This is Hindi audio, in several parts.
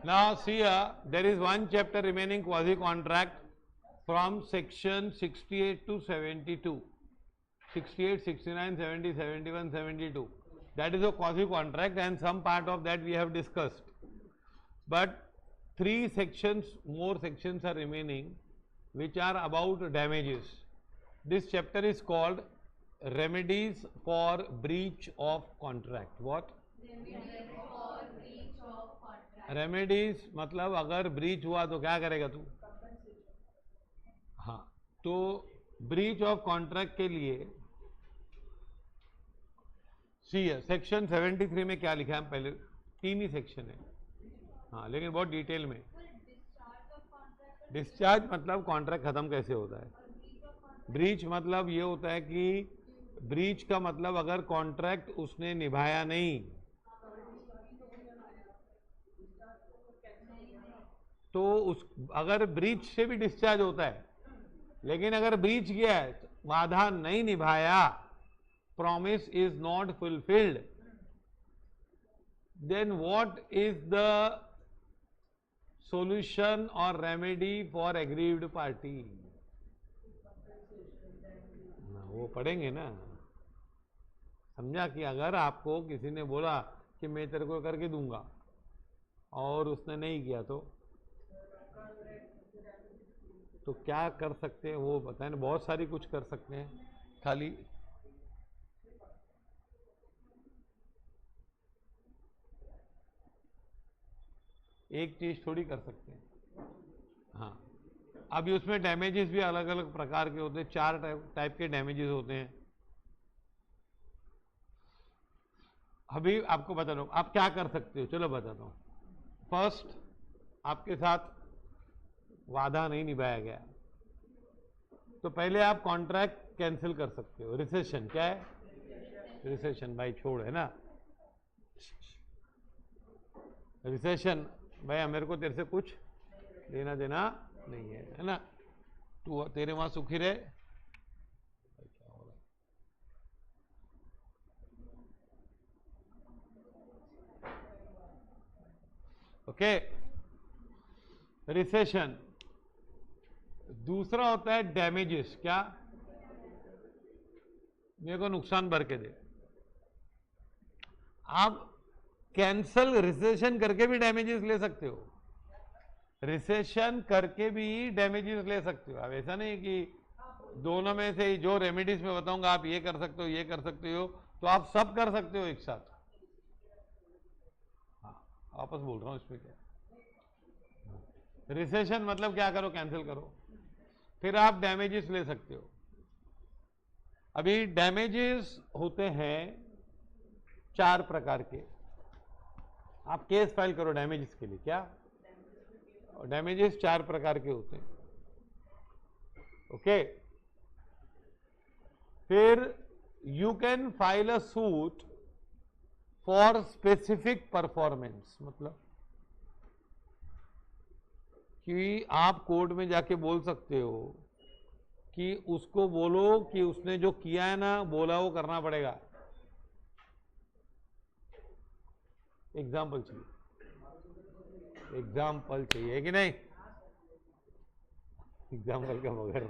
Now see here, there is one chapter remaining, quasi contract, from section 68 to 72. 68, 69, 70, 71, 72. That is a quasi contract, and some part of that we have discussed. But three sections, more sections are remaining, which are about damages. This chapter is called Remedies for Breach of Contract. What? Remedies for breach of contract. Remedies मतलब अगर ब्रीच हुआ तो क्या करेगा तू? हाँ, तो ब्रीच ऑफ कॉन्ट्रैक्ट के लिए सी है सेक्शन 73 में क्या लिखा है? पहले तीन ही सेक्शन है, हाँ, लेकिन बहुत डिटेल में. डिस्चार्ज मतलब कॉन्ट्रैक्ट खत्म कैसे होता है. ब्रीच मतलब ये होता है कि ब्रीच का मतलब अगर कॉन्ट्रैक्ट उसने निभाया नहीं तो उस अगर ब्रीच से भी डिस्चार्ज होता है, लेकिन अगर ब्रीच किया है, वादा नहीं निभाया, promise is not fulfilled, then what is the solution और रेमेडी फॉर एग्रीव्ड पार्टी? वो पढ़ेंगे ना. समझा कि अगर आपको किसी ने बोला कि मैं तेरे को करके दूंगा और उसने नहीं किया तो क्या कर सकते हैं वो बताएं. बहुत सारी कुछ कर सकते हैं, खाली एक चीज थोड़ी कर सकते हैं. हाँ, अभी उसमें डैमेजेस भी अलग अलग प्रकार के होते हैं, चार टाइप के डैमेजेस होते हैं. अभी आपको बता दो आप क्या कर सकते हो. चलो बताता हूं. फर्स्ट, आपके साथ वादा नहीं निभाया गया तो पहले आप कॉन्ट्रैक्ट कैंसिल कर सकते हो. रिसेशन क्या है? रिसेशन भाई छोड़, है ना. रिसेशन भाई मेरे को तेरे से कुछ लेना देना नहीं है, है ना. तू तेरे वहां सुखी रहे. Okay, recession. दूसरा होता है डैमेजेस. क्या? मेरे को नुकसान भर के दे. आप कैंसल रिसेशन करके भी डैमेजेस ले सकते हो. रिसेशन करके भी डैमेजेस ले सकते हो. अब ऐसा नहीं कि दोनों में से जो रेमेडीज में बताऊंगा आप ये कर सकते हो, ये कर सकते हो, तो आप सब कर सकते हो एक साथ. हाँ, वापस बोल रहा हूं इसमें क्या. रिसेशन मतलब क्या करो? कैंसिल करो. फिर आप डैमेजेस ले सकते हो. अभी डैमेजेस होते हैं चार प्रकार के. आप केस फाइल करो डैमेजेस के लिए. क्या? डैमेजेस चार प्रकार के होते हैं. ओके, फिर you can file a suit for specific performance. मतलब कि आप कोर्ट में जाके बोल सकते हो कि उसको बोलो कि उसने जो किया है ना, बोला वो करना पड़ेगा. एग्जाम्पल चाहिए, एग्जाम्पल चाहिए कि नहीं? एग्जाम्पल का मगर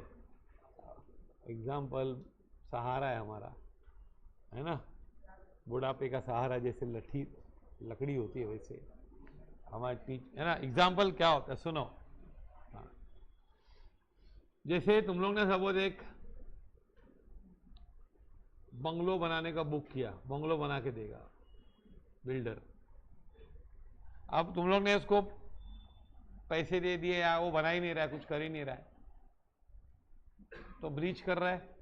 एग्जाम्पल सहारा है हमारा, है ना. बुढ़ापे का सहारा जैसे लकड़ी होती है वैसे हमारी टीच, है ना. एग्जाम्पल क्या होता है सुनो. हाँ, जैसे तुम लोग ने सपोज एक बंगलो बनाने का बुक किया, बंगलो बना के देगा बिल्डर. अब तुम लोग ने उसको पैसे दे दिए या वो बना ही नहीं रहा है, कुछ कर ही नहीं रहा है, तो ब्रीच कर रहा है.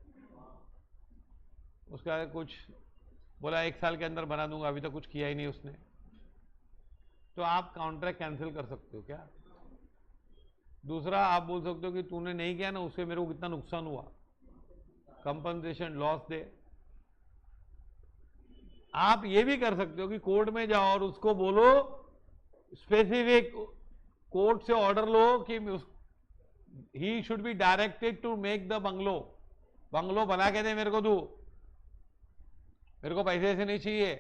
उसका कुछ बोला 1 साल के अंदर बना दूंगा, अभी तो कुछ किया ही नहीं उसने, तो आप कॉन्ट्रैक्ट कैंसिल कर सकते हो. क्या? दूसरा, आप बोल सकते हो कि तूने नहीं किया ना, उससे मेरे को कितना नुकसान हुआ, कंपनसेशन लॉस दे. आप ये भी कर सकते हो कि कोर्ट में जाओ और उसको बोलो, स्पेसिफिक कोर्ट से ऑर्डर लो कि he should be directed to make the bungalow. Bungalow बना के दे मेरे को, तू मेरे को पैसे ऐसे नहीं चाहिए,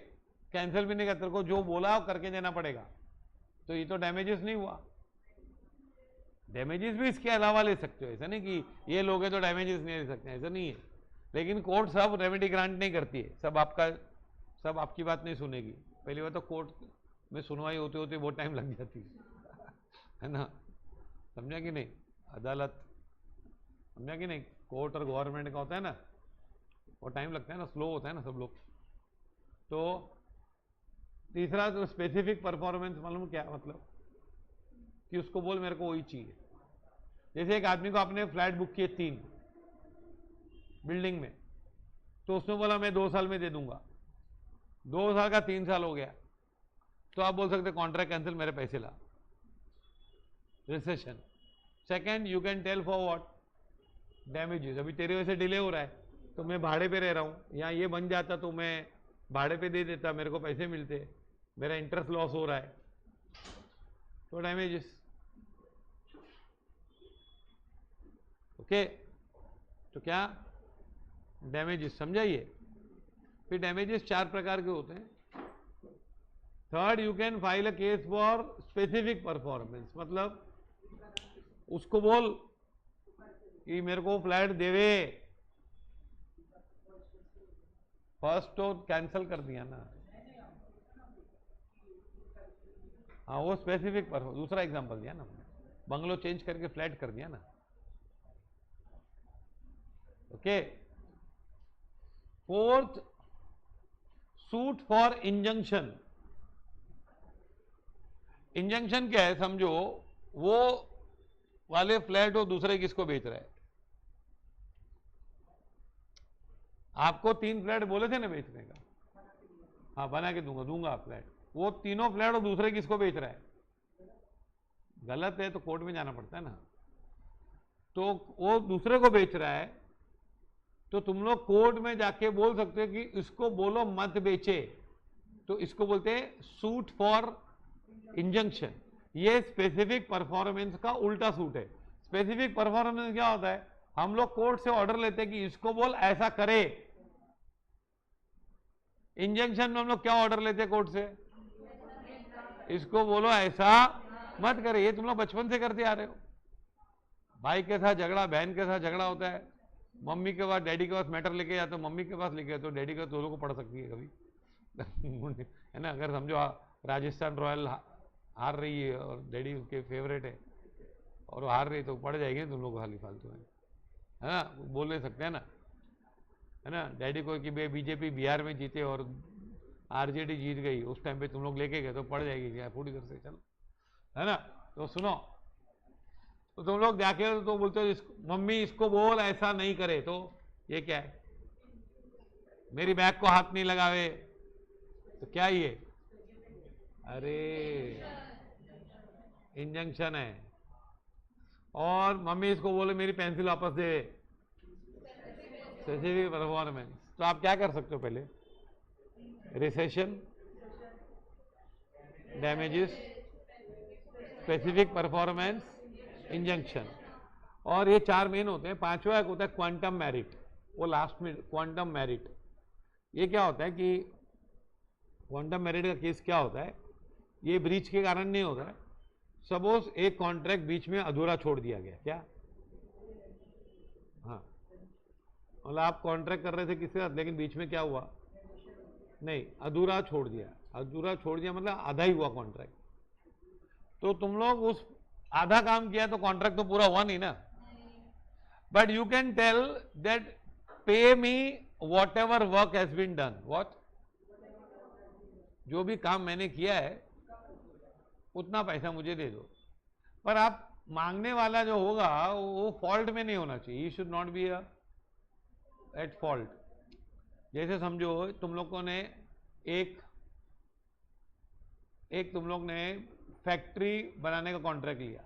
कैंसिल भी नहीं कर, तेरे को जो बोला करके देना पड़ेगा. तो ये तो डैमेजेस नहीं हुआ। डैमेजेस भी इसके अलावा ले सकते हो, ऐसा नहीं कि ये लोगे तो डैमेजेस नहीं ले सकते, ऐसा नहीं है। लेकिन कोर्ट सब रेमेडी ग्रांट नहीं करती है, सब आपकी बात नहीं सुनेगी। पहली बात तो कोर्ट में सुनवाई होते होते बहुत टाइम लग जाती है ना, समझा कि नहीं? अदालत, समझा कि नहीं? कोर्ट और गवर्नमेंट का होता है ना, वो टाइम लगता है ना, स्लो होता है ना सब लोग। तो तीसरा तो स्पेसिफिक परफॉर्मेंस, मालूम क्या मतलब? कि उसको बोल मेरे को वही चाहिए। जैसे एक आदमी को आपने फ्लैट बुक किए 3 बिल्डिंग में, तो उसने बोला मैं 2 साल में दे दूंगा, 2 साल का 3 साल हो गया, तो आप बोल सकते कॉन्ट्रैक्ट कैंसिल, मेरे पैसे ला, rescission. Second, you can tell for what? Damages. अभी तेरे वजह से डिले हो रहा है, तो मैं भाड़े पे रह रहा हूं, यहाँ ये बन जाता तो मैं भाड़े पे दे देता, मेरे को पैसे मिलते, मेरा इंटरेस्ट लॉस हो रहा है, तो डैमेजेस। ओके, तो क्या डैमेजेस, समझाइए। फिर डैमेजेस 4 प्रकार के होते हैं। Third, you can file a case for specific performance, मतलब उसको बोल कि मेरे को फ्लैट देवे, फर्स्ट तो कैंसल कर दिया ना, हाँ वो स्पेसिफिक परफॉर्मेंस। दूसरा एग्जांपल दिया ना, बंगलो चेंज करके फ्लैट कर दिया ना। Okay. Fourth, suit for injunction. Injunction क्या है समझो, वो वाले फ्लैट वो दूसरे किसको बेच रहा है, आपको 3 फ्लैट बोले थे ना बेचने का, हाँ बना के दूंगा फ्लैट, वो तीनों फ्लैट वो दूसरे किसको बेच रहा है, गलत है तो कोर्ट में जाना पड़ता है ना। तो वो दूसरे को बेच रहा है, तो तुम लोग कोर्ट में जाके बोल सकते हो कि इसको बोलो मत बेचे, तो इसको बोलते हैं सूट फॉर इंजंक्शन। ये स्पेसिफिक परफॉर्मेंस का उल्टा सूट है। स्पेसिफिक परफॉर्मेंस क्या होता है, हम लोग कोर्ट से ऑर्डर लेते हैं कि इसको बोल ऐसा करे। इंजंक्शन में हम लोग क्या ऑर्डर लेते हैं कोर्ट से, इसको बोलो ऐसा मत करे। ये तुम लोग बचपन से करते आ रहे हो। भाई के साथ झगड़ा, बहन के साथ झगड़ा होता है, मम्मी के पास डैडी के पास मैटर लेके जाते हो, मम्मी के पास लेके जाते हो, डैडी का दोनों को पढ़ सकती है कभी है ना। अगर समझो राजस्थान रॉयल हार रही है और डैडी उसके फेवरेट है और वो हार रही है, तो पड़ जाएगी तुम लोग खाली फालतू में, है ना, बोल नहीं सकते हैं ना, है ना। डैडी को कि बीजेपी बिहार में जीते और आरजेडी जीत गई, उस टाइम पे तुम लोग लेके गए तो पड़ जाएगी क्या, पूरी तरह से, चलो, है ना। तो सुनो, तो तुम लोग जाके तो बोलते हो मम्मी इसको बोल ऐसा नहीं करे, तो ये क्या है, मेरी बैग को हाथ नहीं लगावे, तो क्या ये, अरे इंजंक्शन है। और मम्मी इसको बोले मेरी पेंसिल वापस दे, स्पेसिफिक परफॉर्मेंस। तो आप क्या कर सकते हो, पहले recession, damages, specific performance, injunction, और ये 4 मेन होते हैं। 5वां एक होता है क्वांटम मेरिट, वो लास्ट में, क्वांटम मेरिट। ये क्या होता है कि क्वांटम मेरिट का केस क्या होता है, ये ब्रीच के कारण नहीं होता है। सपोज एक कॉन्ट्रैक्ट बीच में अधूरा छोड़ दिया गया, क्या, हाँ, मतलब आप कॉन्ट्रैक्ट कर रहे थे किसी साथ, लेकिन बीच में क्या हुआ, नहीं, अधूरा छोड़ दिया। अधूरा छोड़ दिया मतलब आधा ही हुआ कॉन्ट्रैक्ट, तो तुम लोग उस आधा काम किया तो कॉन्ट्रैक्ट तो पूरा हुआ नहीं ना। But you can tell that pay me whatever work has been done, what, जो भी काम मैंने किया है उतना पैसा मुझे दे दो। पर आप मांगने वाला जो होगा वो फॉल्ट में नहीं होना चाहिए, he should not be at fault. जैसे समझो तुम लोगों ने एक तुम लोग ने फैक्ट्री बनाने का कॉन्ट्रैक्ट लिया,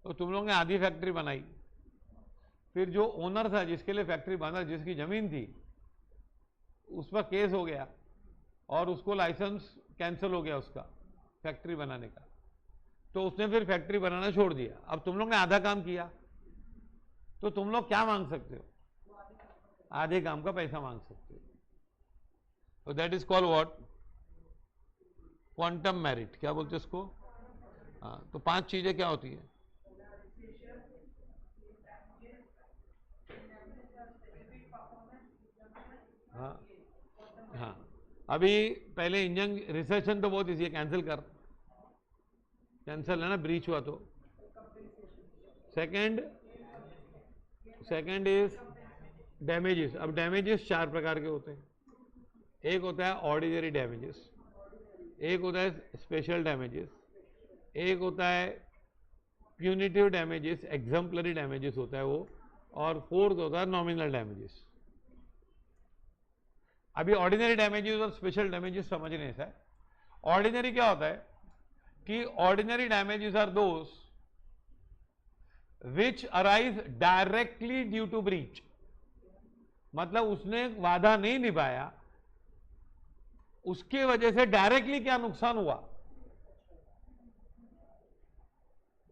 तो तुम लोग ने आधी फैक्ट्री बनाई, फिर जो ओनर था जिसके लिए फैक्ट्री बना, जिसकी जमीन थी, उस पर केस हो गया और उसको लाइसेंस कैंसिल हो गया उसका फैक्ट्री बनाने का, तो उसने फिर फैक्ट्री बनाना छोड़ दिया। अब तुम लोग ने आधा काम किया, तो तुम लोग क्या मांग सकते हो, आधे काम का पैसा मांग सकते हो। तो that is called what, quantum merit, क्या बोलते हैं इसको? हाँ, तो 5 चीजें क्या होती है? हाँ हाँ, अभी पहले इंजन रिसेशन तो बहुत इजी है, कैंसिल कर, कैंसिल है ना, ब्रीच हुआ तो। Second is damages. अब डैमेजेस 4 प्रकार के होते हैं। एक होता है ऑर्डिनरी डैमेजेस, एक होता है स्पेशल डैमेजेस, एक होता है प्यूनिटिव डैमेजेस, एग्जाम्पलरी डैमेजेस होता है वो, और फोर्थ होता है नॉमिनल डैमेजेस। अभी ऑर्डिनरी डैमेजेस और स्पेशल डैमेजेस समझने से, ऑर्डिनरी क्या होता है कि ordinary damages are those which arise directly due to breach, मतलब उसने वादा नहीं निभाया, उसके वजह से डायरेक्टली क्या नुकसान हुआ,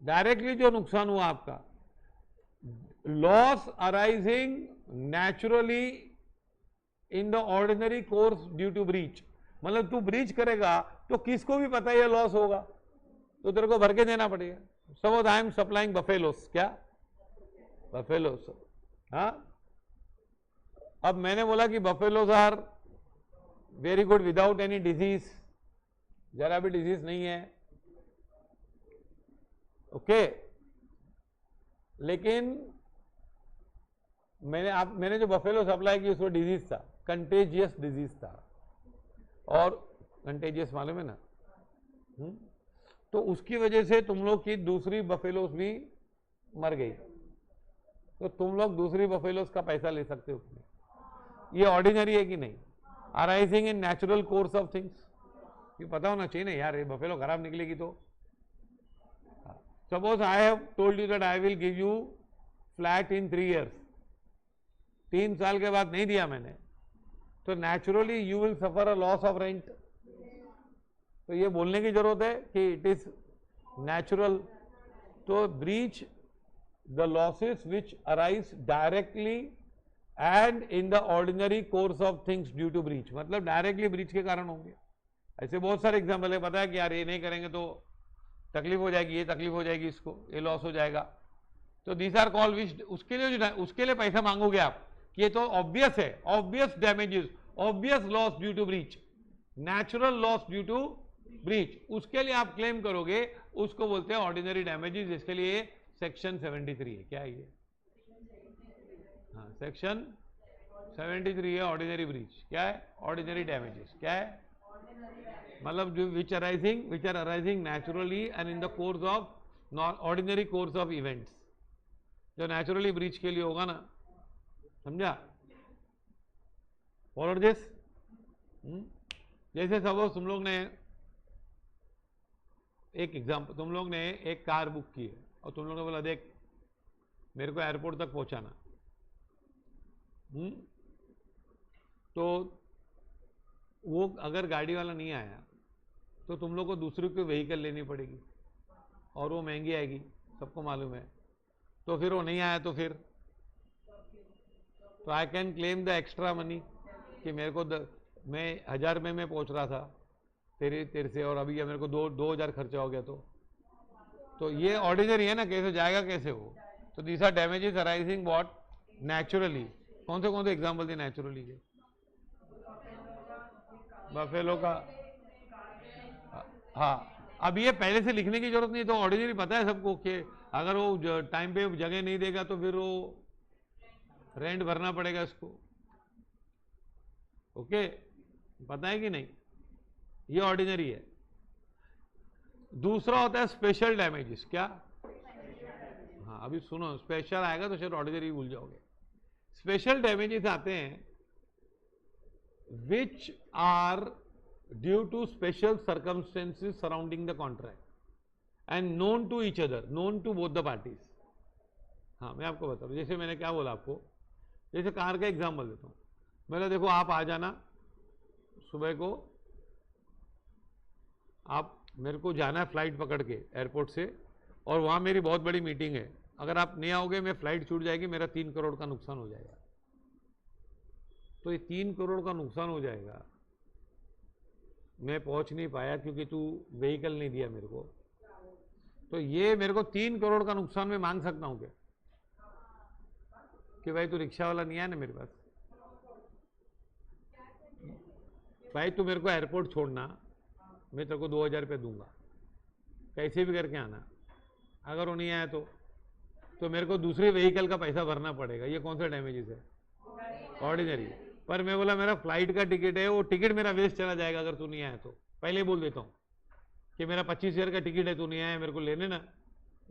डायरेक्टली जो नुकसान हुआ आपका, loss arising naturally in the ordinary course due to breach, मतलब तू ब्रीच करेगा तो किसको भी पता है लॉस होगा, तो तेरे को भर के देना पड़ेगा। Suppose I am supplying buffaloes, क्या बफेलोस, हाँ, अब मैंने बोला कि buffaloes are very good without any disease, जरा भी डिजीज नहीं है, ओके, लेकिन मैंने जो बफेलो सप्लाई की उसको डिजीज था, कंटेजियस डिजीज था, और कंटेजियस मालूम है ना, तो उसकी वजह से तुम लोग की दूसरी बफेलोस भी मर गई, तो तुम लोग दूसरी बफेलोस का पैसा ले सकते हो। ये ऑर्डिनरी है कि नहीं? Arising in natural course of things, ये पता होना चाहिए ना यार, ये बफेलो खराब निकलेगी तो। Suppose I have told you that I will give you flat in 3 years, 3 साल के बाद नहीं दिया मैंने, तो naturally you will suffer a loss of rent. तो ये बोलने की जरूरत है कि इट इज नेचुरल। तो breach the losses which arise directly and in the ordinary course of things due to breach, मतलब डायरेक्टली ब्रीच के कारण होंगे। ऐसे बहुत सारे एग्जाम्पल है, पता है कि यार ये नहीं करेंगे तो तकलीफ हो जाएगी, ये तकलीफ हो जाएगी, इसको ये लॉस हो जाएगा, तो दीज आर कॉल विच, उसके लिए पैसा मांगोगे आप कि ये तो ऑब्वियस है, obvious damages, obvious loss due to breach, natural loss due to breach, उसके लिए आप क्लेम करोगे, उसको बोलते हैं ऑर्डिनरी डैमेजेस, जिसके लिए सेक्शन 73 है। क्या है ये? हाँ, सेक्शन 73 है ऑर्डिनरी ब्रीच। क्या है? Ordinary damages. क्या है? मतलब जो which are arising naturally and in the course of non ordinary course of events, जो नेचुरली ब्रीच के लिए होगा ना, समझा? Follow this. जैसे सपोज तुम लोग ने एक एग्जाम्पल, तुम लोग ने एक कार बुक की है और तुम लोग ने बोला देख मेरे को एयरपोर्ट तक पहुंचाना, तो वो अगर गाड़ी वाला नहीं आया तो तुम लोग को दूसरी कोई व्हीकल लेनी पड़ेगी और वो महंगी आएगी, सबको मालूम है। तो फिर वो नहीं आया तो फिर तो I can claim the extra money कि मेरे को मैं 1000 रुपये में पहुंच रहा था तेरे से, और अभी मेरे को 2000 खर्चा हो गया, तो ये ऑर्डिनरी है ना, कैसे जाएगा कैसे वो? तो these are damages arising what? Naturally. कौन से एग्जांपल थे नेचुरली के? बफेलो का, हाँ। अब ये पहले से लिखने की जरूरत नहीं, तो ऑर्डिनरी पता है सबको कि अगर वो टाइम पे जगह नहीं देगा तो फिर वो रेंट भरना पड़ेगा इसको, ओके, पता है कि नहीं? ये ऑर्डिनरी है। दूसरा होता है स्पेशल डैमेजेस। क्या? हाँ, अभी सुनो, स्पेशल आएगा तो शायद ऑर्डिनरी भूल जाओगे। स्पेशल डैमेजेस आते हैं which are due to special circumstances surrounding the contract and known to each other, known to both the parties. हाँ, मैं आपको बता रहा हूँ, जैसे मैंने क्या बोला आपको, जैसे कार का एग्जाम्पल देता हूँ। मैंने देखो आप आ जाना सुबह को, आप मेरे को जाना है फ्लाइट पकड़ के एयरपोर्ट से, और वहाँ मेरी बहुत बड़ी मीटिंग है, अगर आप नहीं आओगे मैं फ्लाइट छूट जाएगी, मेरा 3 करोड़ का नुकसान हो जाएगा। तो ये 3 करोड़ का नुकसान हो जाएगा, मैं पहुंच नहीं पाया क्योंकि तू व्हीकल नहीं दिया मेरे को, तो ये मेरे को 3 करोड़ का नुकसान मैं मांग सकता हूँ क्या कि भाई तू रिक्शा वाला नहीं आया ना मेरे पास, भाई तू मेरे को एयरपोर्ट छोड़ना, मैं तेरे को 2000 रुपये दूंगा, कैसे भी करके आना, अगर वो नहीं आया तो मेरे को दूसरे व्हीकल का पैसा भरना पड़ेगा। ये कौन सा डैमेजेस है? ऑर्डिनरी। पर मैं बोला मेरा फ्लाइट का टिकट है, वो टिकट मेरा वेस्ट चला जाएगा अगर तू नहीं आया तो, पहले बोल देता हूँ कि मेरा 25,000 का टिकट है, तू नहीं आया, मेरे को लेने ना,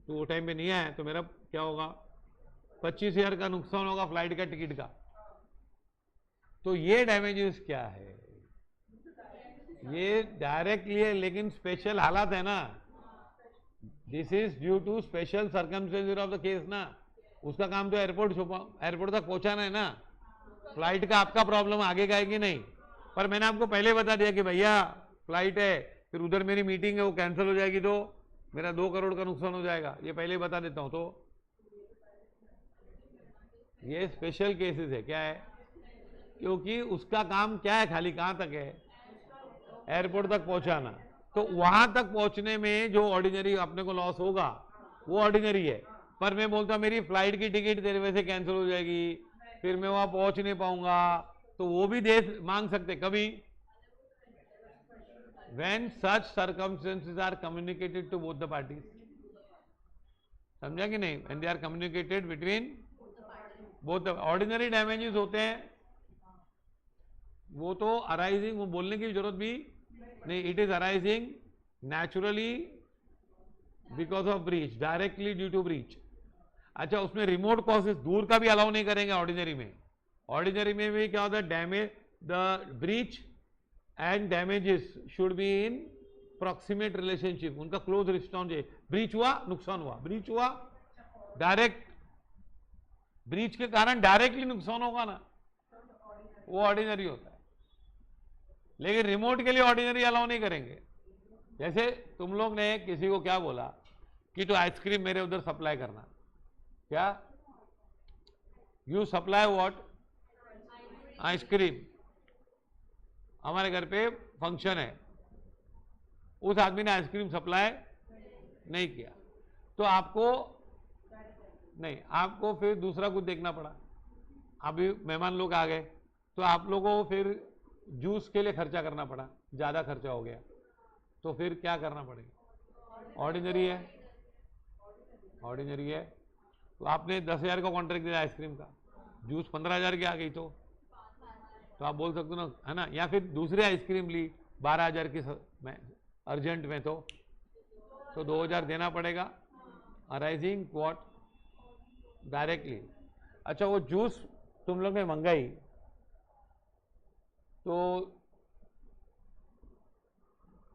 तू वो टाइम पे नहीं आया तो मेरा क्या होगा? 25,000 का नुकसान होगा फ्लाइट का टिकट का। तो ये डैमेजेस क्या है? ये डायरेक्टली है, लेकिन स्पेशल हालात है ना, this is due to special circumstances of the case ना। उसका काम तो एयरपोर्ट तक पहुंचाना है ना, फ्लाइट का आपका प्रॉब्लम आगे का है कि नहीं। पर मैंने आपको पहले बता दिया कि भैया फ्लाइट है, फिर उधर मेरी मीटिंग है वो कैंसिल हो जाएगी तो मेरा 2 करोड़ का नुकसान हो जाएगा, ये पहले बता देता हूं। तो ये स्पेशल केसेस है। क्या है? क्योंकि उसका काम क्या है, खाली कहां तक है? एयरपोर्ट तक पहुंचाना। तो वहां तक पहुंचने में जो ऑर्डिनरी अपने को लॉस होगा वो ऑर्डिनरी है। पर मैं बोलता मेरी फ्लाइट की टिकट तेरे वजह से कैंसिल हो जाएगी, फिर मैं वहां पहुंच नहीं पाऊंगा, तो वो भी दे मांग सकते कभी, when such circumstances are communicated to both the parties। समझा कि नहीं? when they are communicated between both the ordinary damages होते हैं, वो तो अराइजिंग, वो बोलने की जरूरत भी नहीं, it is arising naturally because of breach, directly due to breach. अच्छा, उसमें रिमोट कॉजेस दूर का भी अलाउ नहीं करेंगे ऑर्डिनरी में। ऑर्डिनरी में भी क्या होता है? Damage, the breach and damages should be in proximate relationship, उनका क्लोज रिस्पॉन्स है। ब्रीच हुआ, नुकसान हुआ, ब्रीच हुआ, डायरेक्ट ब्रीच के कारण डायरेक्टली नुकसान होगा ना, वो ऑर्डिनरी होता है। लेकिन रिमोट के लिए ऑर्डिनरी अलाउ नहीं करेंगे। जैसे तुम लोग ने किसी को क्या बोला कि तो आइसक्रीम मेरे उधर सप्लाई करना, क्या यू सप्लाई व्हाट? आइसक्रीम। हमारे घर पे फंक्शन है, उस आदमी ने आइसक्रीम सप्लाई नहीं किया, तो आपको नहीं, आपको फिर दूसरा कुछ देखना पड़ा। अभी मेहमान लोग आ गए तो आप लोगों को फिर जूस के लिए खर्चा करना पड़ा, ज्यादा खर्चा हो गया, तो फिर क्या करना पड़ेगा? ऑर्डिनरी है, ऑर्डिनरी है। तो आपने 10,000 का कॉन्ट्रैक्ट दिया आइसक्रीम का, जूस 15,000 की आ गई तो आप बोल सकते हो ना, है ना? या फिर दूसरी आइसक्रीम ली 12,000 की अर्जेंट में, तो 2,000 देना पड़ेगा, अराइजिंग व्हाट? डायरेक्टली। अच्छा, वो जूस तुम लोग ने मंगाई तो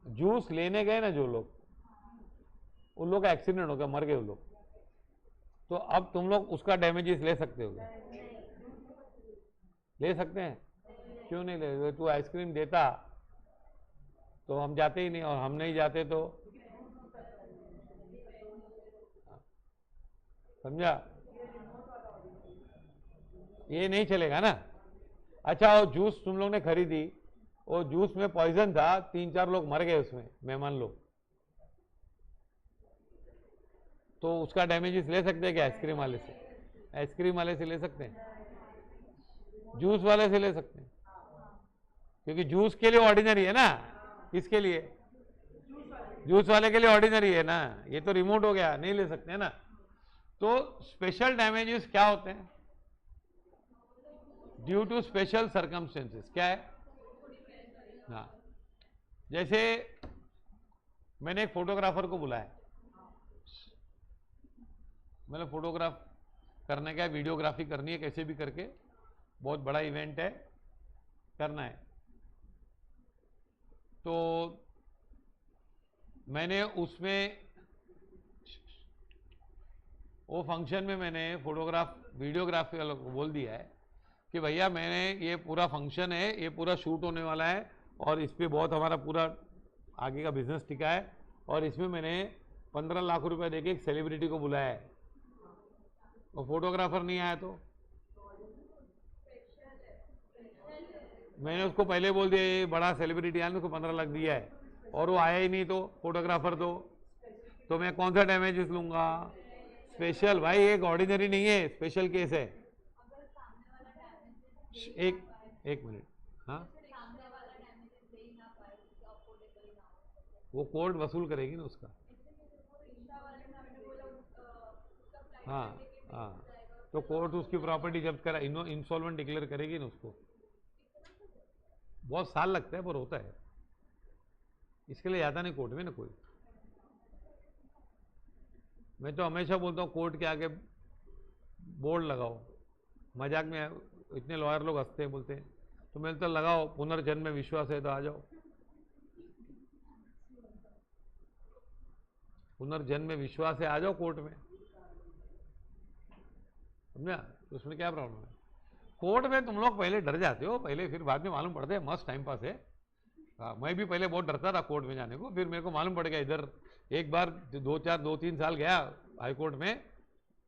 जूस लेने गए ना जो लोग, उन लोग का एक्सीडेंट हो गया, मर गए उन लोग, तो अब तुम लोग उसका डैमेजेस ले सकते हो क्या? ले सकते हैं? क्यों नहीं ले? तू आइसक्रीम देता तो हम जाते ही नहीं, और हम नहीं जाते तो, समझा? ये नहीं चलेगा ना। अच्छा, वो जूस तुम लोग ने खरीदी, वो जूस में पॉइजन था, 3-4 लोग मर गए उसमें, मेहमान लोग, तो उसका डैमेजेस ले सकते हैं क्या? आइसक्रीम वाले से? आइसक्रीम वाले से ले सकते हैं, जूस वाले से ले सकते हैं, क्योंकि जूस के लिए ऑर्डिनरी है ना। किसके लिए? जूस वाले के लिए ऑर्डिनरी है ना, ये तो रिमोट हो गया, नहीं ले सकते हैं ना। तो स्पेशल डैमेजेस क्या होते हैं? Due to special circumstances. क्या है? हाँ, जैसे मैंने एक फोटोग्राफर को बुलाया, मैंने फोटोग्राफ करने का, वीडियोग्राफी करनी है, कैसे भी करके, बहुत बड़ा इवेंट है, करना है। तो मैंने उसमें वो फंक्शन में मैंने वीडियोग्राफी वालों को बोल दिया है कि भैया मैंने ये पूरा फंक्शन है, ये पूरा शूट होने वाला है, और इस पर बहुत हमारा पूरा आगे का बिजनेस टिका है, और इसमें मैंने 15 लाख रुपए देके एक सेलिब्रिटी को बुलाया है, और फोटोग्राफर नहीं आया तो मैंने उसको पहले बोल दिया ये बड़ा सेलिब्रिटी है, उसको 15 लाख दिया है और वो आया ही नहीं, तो फोटोग्राफर तो मैं कौन सा डैमेजेस लूंगा? स्पेशल भाई, एक ऑर्डिनरी नहीं है, स्पेशल केस है। एक मिनट, हाँ वो कोर्ट वसूल करेगी ना उसका। हाँ हाँ, तो कोर्ट उसकी प्रॉपर्टी जब्त करा, इंसॉल्वेंट डिक्लेयर करेगी ना उसको। बहुत साल लगता है पर होता है, इसके लिए जाता नहीं कोर्ट में ना कोई। मैं तो हमेशा बोलता हूँ कोर्ट के आगे बोर्ड लगाओ, मजाक में इतने लॉयर लोग हंसते हैं, बोलते हैं, तो मैं तो लगाओ पुनर्जन्म में विश्वास है तो आ जाओ, पुनर्जन्म में विश्वास है आ जाओ कोर्ट में, समझा? तो उसमें क्या प्रॉब्लम है? कोर्ट में तुम लोग पहले डर जाते हो पहले, फिर बाद में मालूम पड़ता है मस्त टाइम पास है। हाँ, मैं भी पहले बहुत डरता था कोर्ट में जाने को, फिर मेरे को मालूम पड़ गया इधर एक बार 2-3 साल गया हाई कोर्ट में,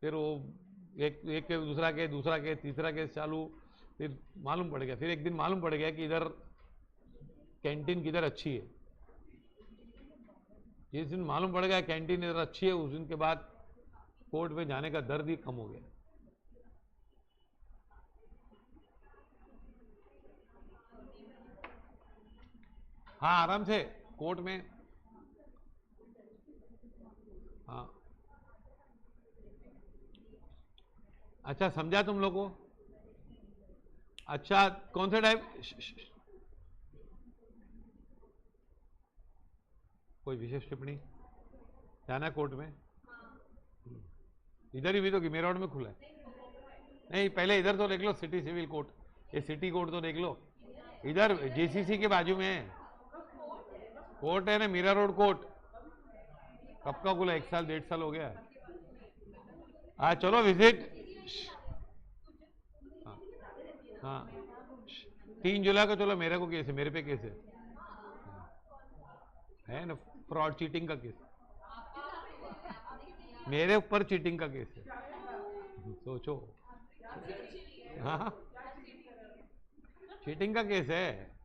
फिर वो एक के दूसरा केस तीसरा केस चालू, फिर मालूम पड़ गया, फिर एक दिन मालूम पड़ गया कि इधर कैंटीन किधर अच्छी है। जिस दिन मालूम पड़ गया कैंटीन इधर अच्छी है, उस दिन के बाद कोर्ट में जाने का दर्द ही कम हो गया। हाँ आराम से कोर्ट में, हाँ अच्छा समझा तुम लोग को? अच्छा कौन सा टाइप? कोई विशेष टिप्पणी? जाना है कोर्ट में? इधर ही भी तो मेरठ में खुला है। नहीं पहले इधर तो देख लो, सिटी सिविल कोर्ट, ये सिटी कोर्ट तो देख लो, इधर जेसीसी के बाजू में है कोर्ट है ना, मीरा रोड कोर्ट। कब का खुला? 1-1.5 साल हो गया। हाँ चलो विजिट। हाँ हाँ 3 जुलाई को चलो, मेरे को केस है, मेरे पे केस है ना, फ्रॉड चीटिंग का केस, मेरे ऊपर चीटिंग का केस है, सोचो। हाँ चीटिंग का केस है।